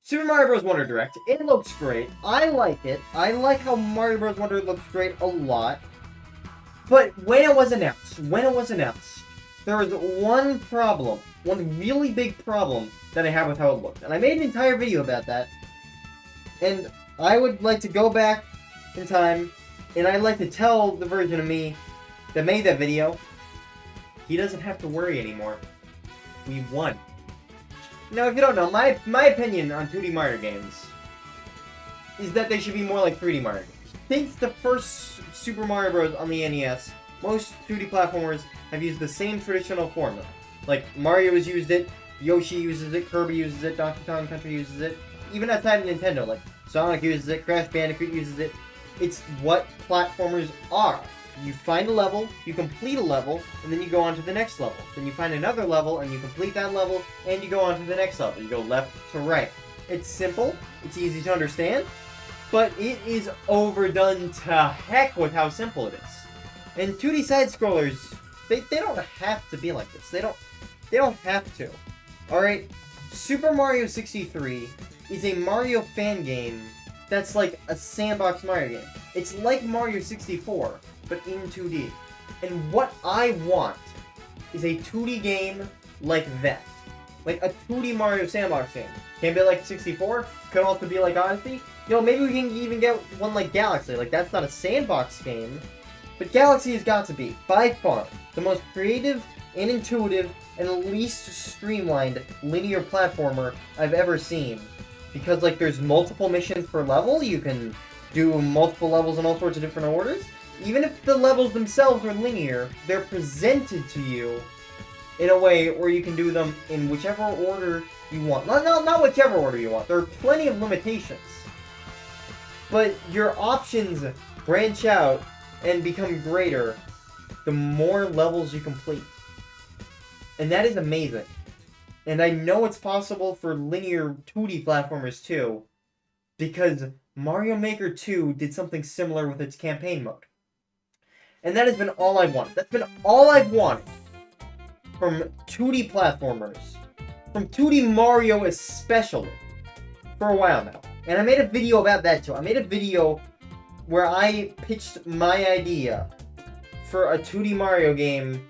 Super Mario Bros. Wonder Direct. It looks great. I like it. I like how Mario Bros. Wonder looks great a lot. But when it was announced, there was one problem, one really big problem that I have with how it looked. And I made an entire video about that. And I would like to go back in time, and I'd like to tell the version of me that made that video, he doesn't have to worry anymore. We won. Now, if you don't know, my opinion on 2D Mario games is that they should be more like 3D Mario games. Since the first Super Mario Bros. On the NES, most 2D platformers have used the same traditional formula. Like, Mario has used it, Yoshi uses it, Kirby uses it, Donkey Kong Country uses it, even outside of Nintendo, like, Sonic uses it, Crash Bandicoot uses it. It's what platformers are. You find a level, you complete a level, and then you go on to the next level. Then you find another level, and you complete that level, and you go on to the next level. You go left to right. It's simple, it's easy to understand, but it is overdone to heck with how simple it is. And 2D side-scrollers, they don't have to be like this. They don't have to. Alright, Super Mario 63 is a Mario fan game that's like a sandbox Mario game. It's like Mario 64, but in 2D. And what I want is a 2D game like that. Like a 2D Mario sandbox game. Can be like 64, could also be like Odyssey. You know, maybe we can even get one like Galaxy. Like, that's not a sandbox game, but Galaxy has got to be, by far, the most creative and intuitive and least streamlined linear platformer I've ever seen. Because, like, there's multiple missions per level, you can do multiple levels in all sorts of different orders. Even if the levels themselves are linear, they're presented to you in a way where you can do them in whichever order you want. Not whichever order you want. There are plenty of limitations. But your options branch out and become greater the more levels you complete. And that is amazing. And I know it's possible for linear 2D platformers too, because Mario Maker 2 did something similar with its campaign mode. And that has been all I've wanted. That's been all I've wanted from 2D platformers. From 2D Mario especially. For a while now. And I made a video about that too. I made a video where I pitched my idea for a 2D Mario game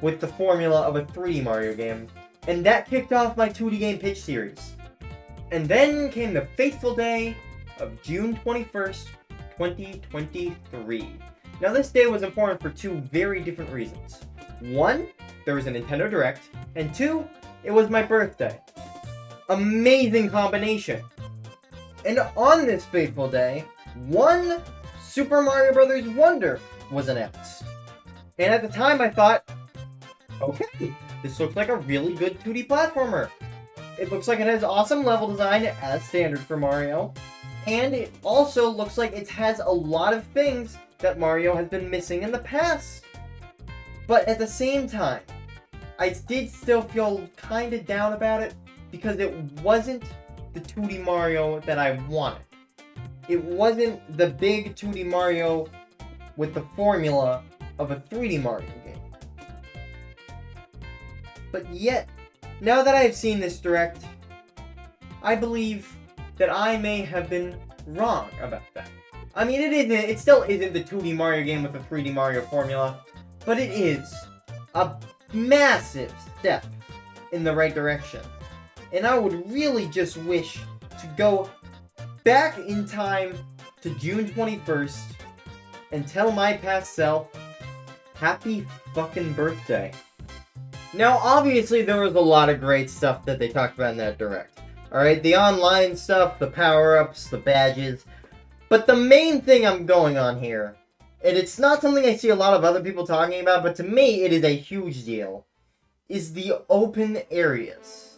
with the formula of a 3D Mario game. And that kicked off my 2D game pitch series. And then came the fateful day of June 21st, 2023. Now, this day was important for two very different reasons. One, there was a Nintendo Direct, and two, it was my birthday. Amazing combination. And on this fateful day, one Super Mario Bros. Wonder was announced. And at the time I thought, okay, this looks like a really good 2D platformer. It looks like it has awesome level design as standard for Mario. And it also looks like it has a lot of things that Mario has been missing in the past. But at the same time, I did still feel kind of down about it because it wasn't the 2D Mario that I wanted. It wasn't the big 2D Mario with the formula of a 3D Mario game. But yet, now that I have seen this Direct, I believe that I may have been wrong about that. I mean, it still isn't the 2D Mario game with the 3D Mario formula, but it is a massive step in the right direction. And I would really just wish to go back in time to June 21st and tell my past self, happy fucking birthday. Now, obviously, there was a lot of great stuff that they talked about in that Direct. Alright, the online stuff, the power-ups, the badges. But the main thing I'm going on here, and it's not something I see a lot of other people talking about, but to me, it is a huge deal, is the open areas.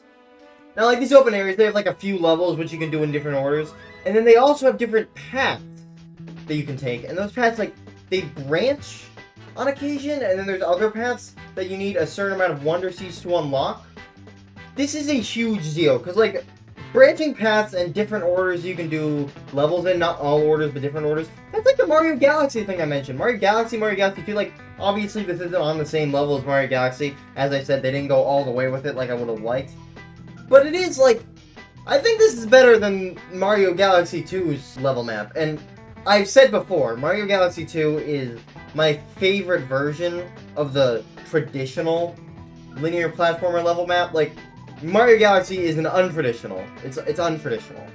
Now, like, these open areas, they have, like, a few levels, which you can do in different orders. And then they also have different paths that you can take. And those paths, like, they branch on occasion, and then there's other paths that you need a certain amount of Wonder Seeds to unlock. This is a huge deal, because, like, branching paths and different orders you can do levels in, not all orders, but different orders. That's like the Mario Galaxy thing I mentioned. Mario Galaxy 2, like, obviously this isn't on the same level as Mario Galaxy. As I said, they didn't go all the way with it like I would have liked. But it is, like, I think this is better than Mario Galaxy 2's level map, and I've said before, Mario Galaxy 2 is my favorite version of the traditional linear platformer level map. Like, Mario Galaxy is an untraditional. It's untraditional.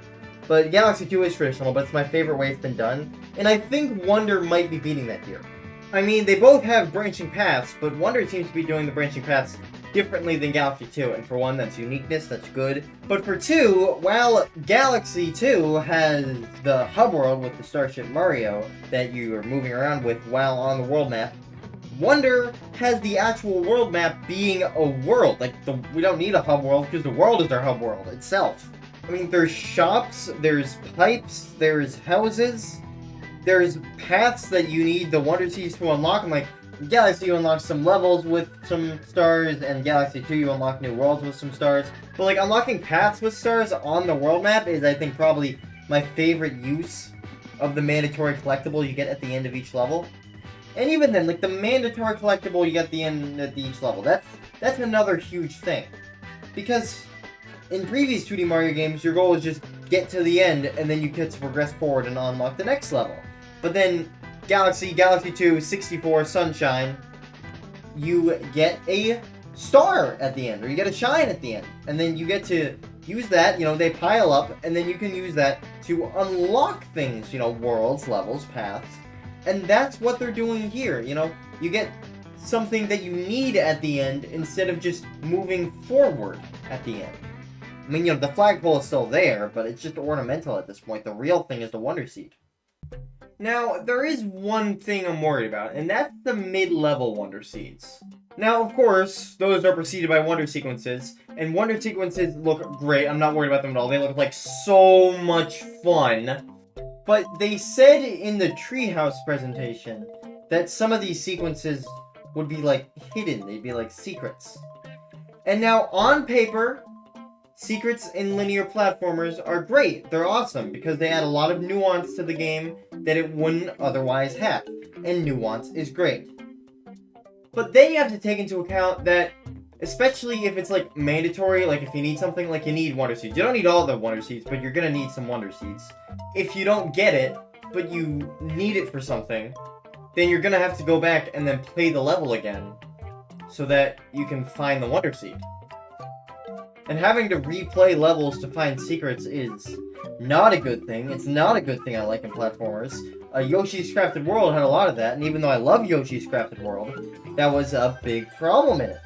But Galaxy 2 is traditional, but it's my favorite way it's been done. And I think Wonder might be beating that here. I mean, they both have branching paths, but Wonder seems to be doing the branching paths differently than Galaxy 2. And for one, that's uniqueness, that's good. But for two, while Galaxy 2 has the hub world with the Starship Mario that you are moving around with while on the world map, Wonder has the actual world map being a world. Like, we don't need a hub world because the world is our hub world itself. I mean, there's shops, there's pipes, there's houses, there's paths that you need the Wonder Seeds to unlock. And like, Galaxy, you unlock some levels with some stars, and Galaxy 2, you unlock new worlds with some stars. But like, unlocking paths with stars on the world map is, I think, probably my favorite use of the mandatory collectible you get at the end of each level. And even then, like, the mandatory collectible you get at the end of each level, that's another huge thing. Because in previous 2D Mario games, your goal is just get to the end, and then you get to progress forward and unlock the next level. But then, Galaxy 2, 64, Sunshine, you get a star at the end, or you get a shine at the end. And then you get to use that, you know, they pile up, and then you can use that to unlock things, you know, worlds, levels, paths. And that's what they're doing here, you know? You get something that you need at the end instead of just moving forward at the end. I mean, you know, the flagpole is still there, but it's just ornamental at this point. The real thing is the Wonder Seed. Now, there is one thing I'm worried about, and that's the mid-level Wonder Seeds. Now, of course, those are preceded by Wonder Sequences, and Wonder Sequences look great. I'm not worried about them at all. They look like so much fun. But they said in the Treehouse presentation that some of these sequences would be, like, hidden. They'd be, like, secrets. And now, on paper, secrets in linear platformers are great. They're awesome, because they add a lot of nuance to the game that it wouldn't otherwise have. And nuance is great. But then you have to take into account that, especially if it's, like, mandatory, like, if you need something, like, you need Wonder Seeds. You don't need all the Wonder Seeds, but you're gonna need some Wonder Seeds. If you don't get it, but you need it for something, then you're gonna have to go back and then play the level again, so that you can find the Wonder Seed. And having to replay levels to find secrets is not a good thing. It's not a good thing I like in platformers. Yoshi's Crafted World had a lot of that, and even though I love Yoshi's Crafted World, that was a big problem in it.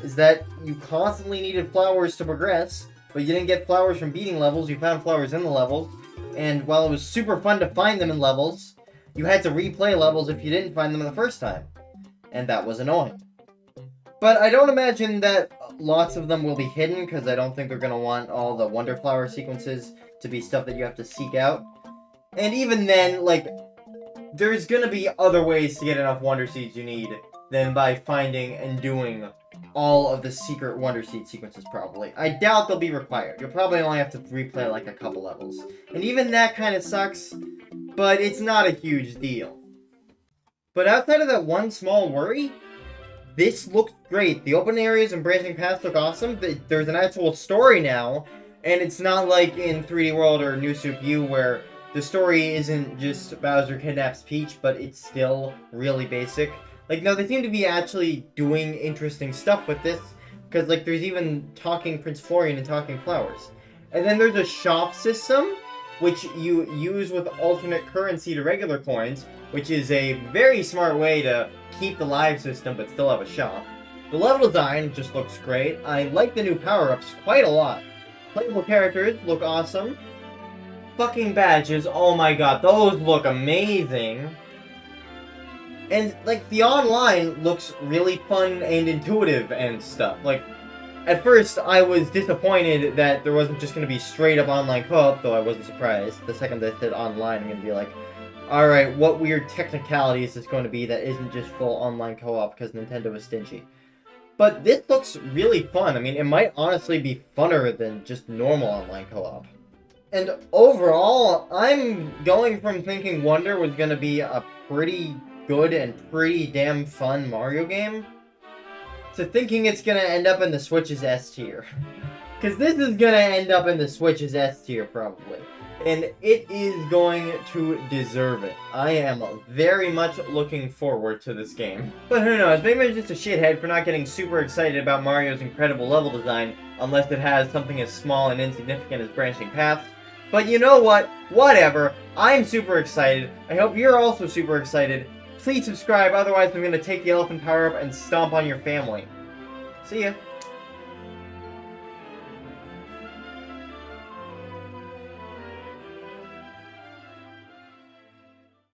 Is that you constantly needed flowers to progress, but you didn't get flowers from beating levels, you found flowers in the levels, and while it was super fun to find them in levels, you had to replay levels if you didn't find them the first time. And that was annoying. But I don't imagine that lots of them will be hidden, because I don't think they're going to want all the Wonder Flower sequences to be stuff that you have to seek out. And even then, like, there's going to be other ways to get enough Wonder Seeds you need than by finding and doing all of the secret Wonder Seed sequences, probably. I doubt they'll be required. You'll probably only have to replay, like, a couple levels. And even that kind of sucks, but it's not a huge deal. But outside of that one small worry, this looks great. The open areas and branching paths look awesome. There's an actual story now, and it's not like in 3D World or New Super U where the story isn't just Bowser kidnaps Peach, but it's still really basic. Like, no, they seem to be actually doing interesting stuff with this, because, like, there's even Talking Prince Florian and Talking Flowers. And then there's a shop system, which you use with alternate currency to regular coins, which is a very smart way to keep the live system but still have a shop. The level design just looks great. I like the new power-ups quite a lot. Playable characters look awesome. Fucking badges, oh my god, those look amazing. And, like, the online looks really fun and intuitive and stuff. Like, at first, I was disappointed that there wasn't just going to be straight-up online co-op, though I wasn't surprised. The second they said online, I'm going to be like, alright, what weird technicality is this going to be that isn't just full online co-op because Nintendo is stingy? But this looks really fun. I mean, it might honestly be funner than just normal online co-op. And overall, I'm going from thinking Wonder was going to be a pretty good and pretty damn fun Mario game to thinking it's going to end up in the Switch's S tier. Because this is going to end up in the Switch's S tier, probably. And it is going to deserve it. I am very much looking forward to this game. But who knows, maybe I'm just a shithead for not getting super excited about Mario's incredible level design, unless it has something as small and insignificant as branching paths. But you know what? Whatever. I'm super excited. I hope you're also super excited. Please subscribe, otherwise I'm going to take the elephant power-up and stomp on your family. See ya.